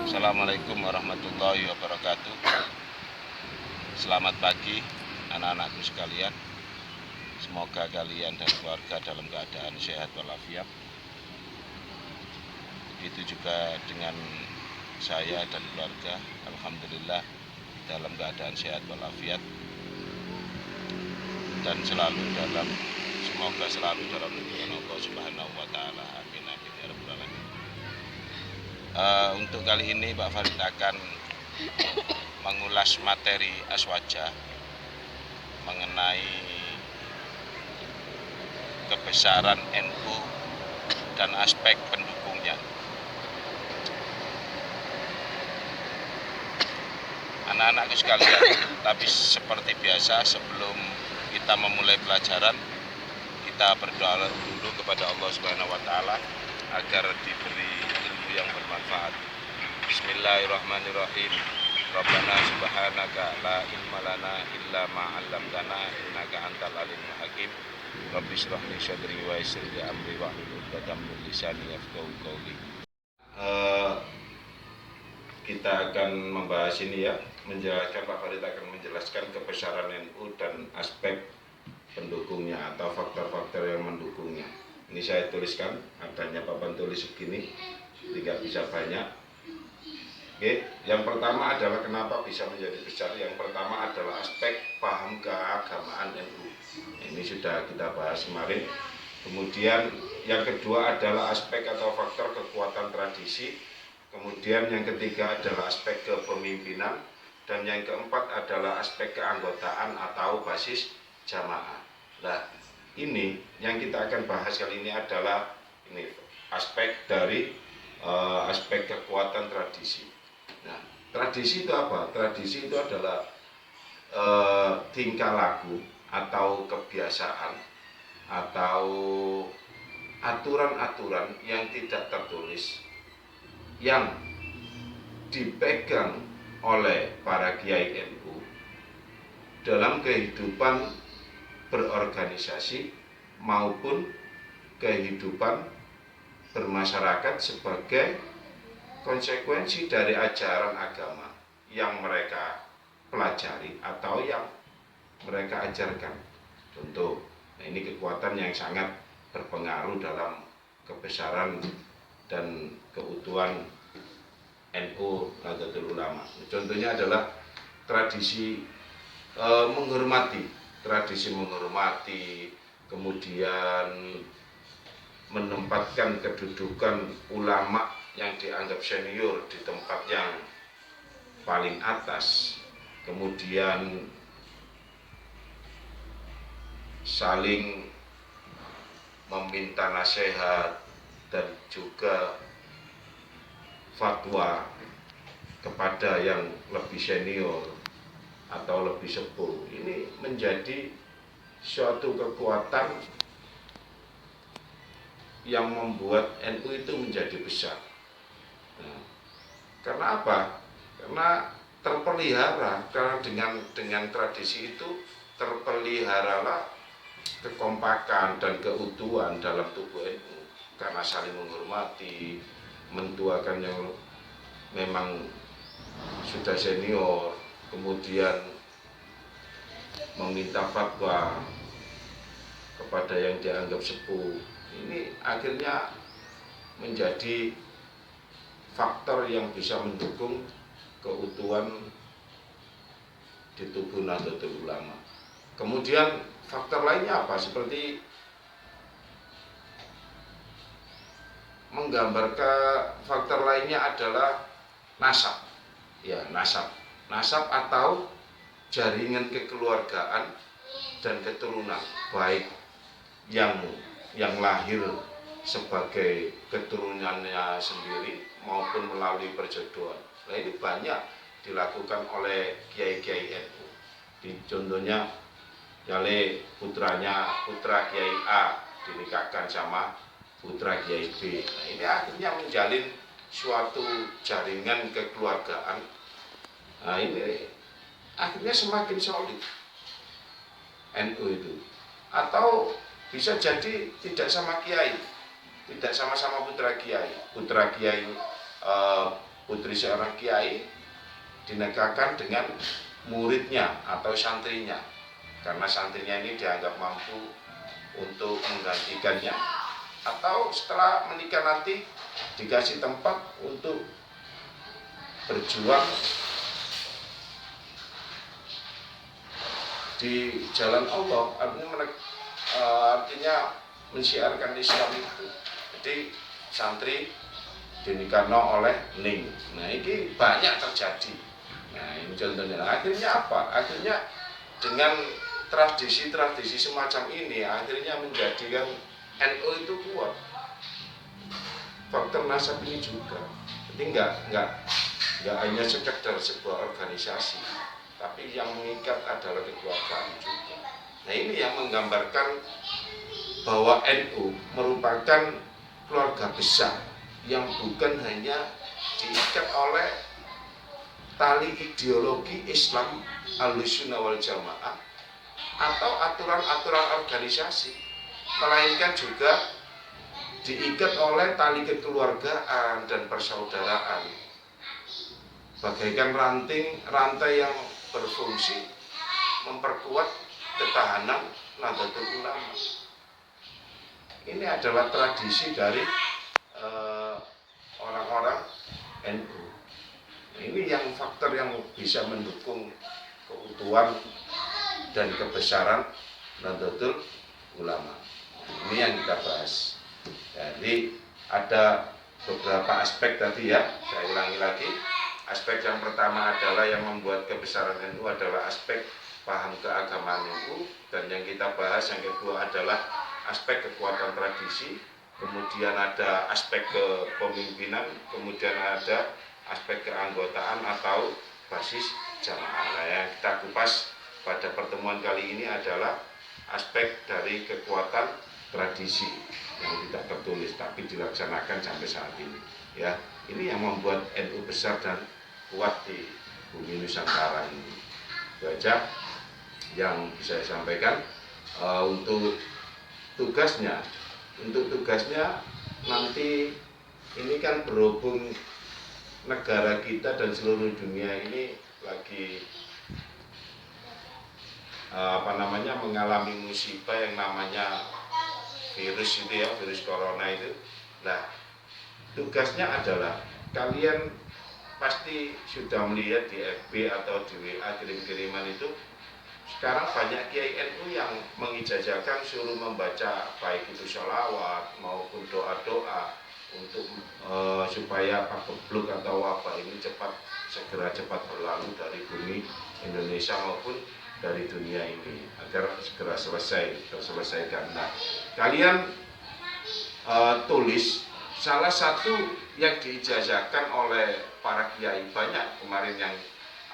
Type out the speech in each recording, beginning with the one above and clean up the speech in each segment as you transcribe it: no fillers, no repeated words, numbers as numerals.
Assalamualaikum warahmatullahi wabarakatuh. Selamat pagi anak-anakku sekalian. Semoga kalian dan keluarga dalam keadaan sehat walafiat. Begitu juga dengan saya dan keluarga, alhamdulillah dalam keadaan sehat walafiat dan semoga selalu dalam lindungan Allah Subhanahu wa taala. Amin amin ya rabbal alamin. Untuk kali ini Pak Farid akan mengulas materi aswaja mengenai kebesaran NU dan aspek pendukungnya. Anak-anakku sekalian, tapi seperti biasa sebelum kita memulai pelajaran, kita berdoa dulu kepada Allah Subhanahu wa taala agar diberi ilmu yang bermanfaat. Bismillahirrahmanirrahim. Rabbana subhanaka la ilma lana illa ma 'allamtana innaka antal alimul hakim. Rabbi shrah li sadri wa yassir li amri wahlul 'uqdatam min lisani yafqahu qawli. Kita akan membahas ini ya, menjelaskan, Pak Farid akan menjelaskan kebesaran NU dan aspek pendukungnya atau faktor-faktor yang mendukungnya. Ini saya tuliskan, adanya papan tulis segini, tidak bisa banyak. Oke, yang pertama adalah kenapa bisa menjadi besar. Yang pertama adalah aspek paham keagamaan NU. Ini sudah kita bahas kemarin. Kemudian yang kedua adalah aspek atau faktor kekuatan tradisi. Kemudian yang ketiga adalah aspek kepemimpinan. Dan yang keempat adalah aspek keanggotaan atau basis jamaah. Nah, ini yang kita akan bahas kali ini adalah ini aspek dari aspek kekuatan tradisi. Nah, tradisi itu apa? Tradisi itu adalah tingkah laku atau kebiasaan atau aturan-aturan yang tidak tertulis yang dipegang oleh para kiai NU dalam kehidupan berorganisasi maupun kehidupan bermasyarakat sebagai konsekuensi dari ajaran agama yang mereka pelajari atau yang mereka ajarkan. Contoh, nah ini kekuatan yang sangat berpengaruh dalam kebesaran dan keutuhan NU Nahdlatul Ulama. Contohnya adalah tradisi menghormati, kemudian menempatkan kedudukan ulama yang dianggap senior di tempat yang paling atas, kemudian saling meminta nasihat dan juga fatwa kepada yang lebih senior atau lebih sepuh. Ini menjadi suatu kekuatan yang membuat NU itu menjadi besar. Nah, karena apa? Karena terpelihara, karena dengan tradisi itu terpeliharalah kekompakan dan keutuhan dalam tubuh NU karena saling menghormati, mentuakan yang memang sudah senior, kemudian meminta fatwa kepada yang dianggap sepuh. Ini akhirnya menjadi faktor yang bisa mendukung keutuhan di tubuh Nahdlatul Ulama. Kemudian faktor lainnya apa? Seperti menggambarkan faktor lainnya adalah nasab. Ya, nasab atau jaringan kekeluargaan dan keturunan, baik yang lahir sebagai keturunannya sendiri maupun melalui perjodohan. Nah, ini banyak dilakukan oleh kiai-kiai NU. Contohnya putra Kiai A dinikahkan sama putra Kiai B. Nah, ini akhirnya menjalin suatu jaringan kekeluargaan. Nah, ini akhirnya semakin solid NU itu. Atau bisa jadi tidak sama kiai, tidak sama-sama putra kiai putri seorang kiai dinikahkan dengan muridnya atau santrinya, karena santrinya ini dianggap mampu untuk menggantikannya, atau setelah menikah nanti dikasih tempat untuk berjuang di jalan Allah, artinya mensiarkan Islam itu. Jadi santri dinikahkan oleh ning. Nah ini banyak terjadi. Nah ini contohnya. Akhirnya apa? Akhirnya dengan tradisi-tradisi semacam ini akhirnya menjadikan NU itu kuat. Faktor nasab ini juga. Jadi nggak hanya sekedar sebuah organisasi, tapi yang mengikat adalah kekeluargaan juga. Nah ini yang menggambarkan bahwa NU merupakan keluarga besar yang bukan hanya diikat oleh tali ideologi Islam Ahlussunnah wal Jamaah atau aturan-aturan organisasi, melainkan juga diikat oleh tali kekeluargaan dan persaudaraan, bagaikan rantai yang berfungsi memperkuat ketahanan Nahdlatul Ulama. Ini adalah tradisi dari orang-orang NU. Ini yang faktor yang bisa mendukung keutuhan dan kebesaran Nahdlatul Ulama. Ini yang kita bahas. Jadi ada beberapa aspek tadi ya, saya ulangi lagi. Aspek yang pertama adalah yang membuat kebesaran NU adalah aspek paham keagamaan NU, dan yang kita bahas yang kedua adalah aspek kekuatan tradisi, kemudian ada aspek kepemimpinan, kemudian ada aspek keanggotaan atau basis jamaah. Nah, yang kita kupas pada pertemuan kali ini adalah aspek dari kekuatan tradisi yang tidak tertulis tapi dilaksanakan sampai saat ini. Ya, ini yang membuat NU besar dan kuat di bumi Nusantara ini. Itu aja yang bisa saya sampaikan. Untuk tugasnya nanti ini kan berhubung negara kita dan seluruh dunia ini lagi mengalami musibah yang namanya virus itu ya, virus corona itu. Nah, tugasnya adalah kalian pasti sudah melihat di FB atau di WA kirim-kiriman itu, sekarang banyak kiai NU yang mengijazahkan suruh membaca baik itu sholawat maupun doa-doa untuk supaya pagebluk atau wabah ini segera cepat berlalu dari bumi Indonesia maupun dari dunia ini, agar segera terselesaikan. Nah, kalian tulis salah satu yang diijazahkan oleh para kiai, banyak kemarin yang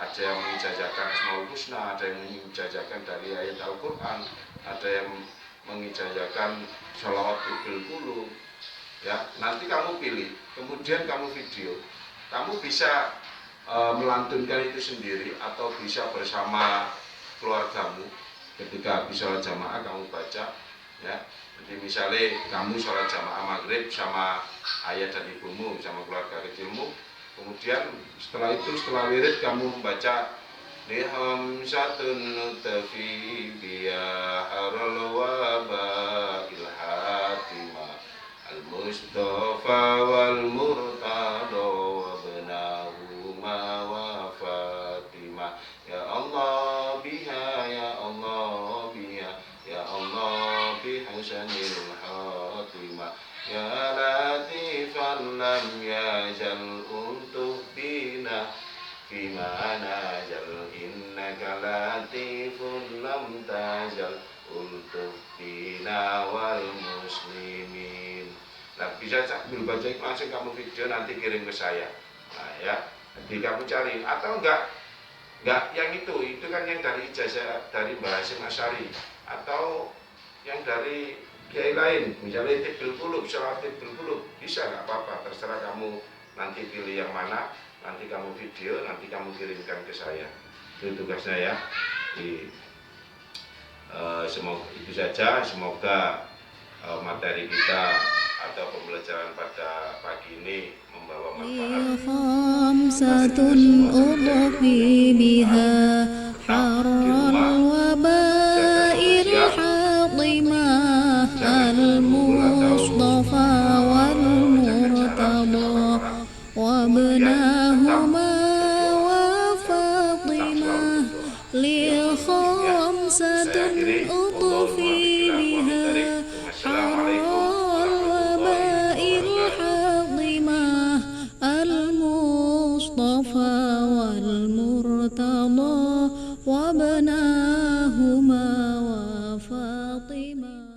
ada yang mengijazahkan Asmaul Husna, ada yang mengijazahkan dari ayat Al-Quran, ada yang mengijazahkan sholawat bil qulub. Ya, nanti kamu pilih, kemudian kamu video, kamu bisa melantunkan itu sendiri atau bisa bersama keluargamu. Ketika habis sholat jamaah kamu baca, ya. Jadi misalnya kamu sholat jamaah maghrib sama ayah dan ibumu, sama keluarga kecilmu, kemudian setelah wirid kamu membaca lihamsatun nutafi biyaharul waba ilhatima al-mustafa wal murtado wa benahuma wa fatima ya Allah biha ya Allah biha ya Allah bihasanil hatimah ya latifan lam yajal untuk bina fimana jal innaka latifun lam tajal untuk bina wal muslimin. Nah, bisa sambil baca langsung kamu video nanti kirim ke saya. Nah ya, jadi kamu cari atau enggak yang itu kan yang dari ijazah dari Mbah Hasyim Asy'ari atau yang dari kiai lain, misalnya bil qulub, sholawat bil qulub, bisa nggak apa-apa, terserah kamu nanti pilih yang mana, nanti kamu video, nanti kamu kirimkan ke saya. Itu tugasnya ya. Semoga itu saja, semoga materi kita atau pembelajaran pada pagi ini membawa manfaat. خمسة أضحي بها حر الوباء الحاطمة المصطفى والمرتضى وابناهما وفاطمة لخمسة أضحي بها حر الوباء الحاطمة المصطفى والمرتضى وابناهما وفاطمة.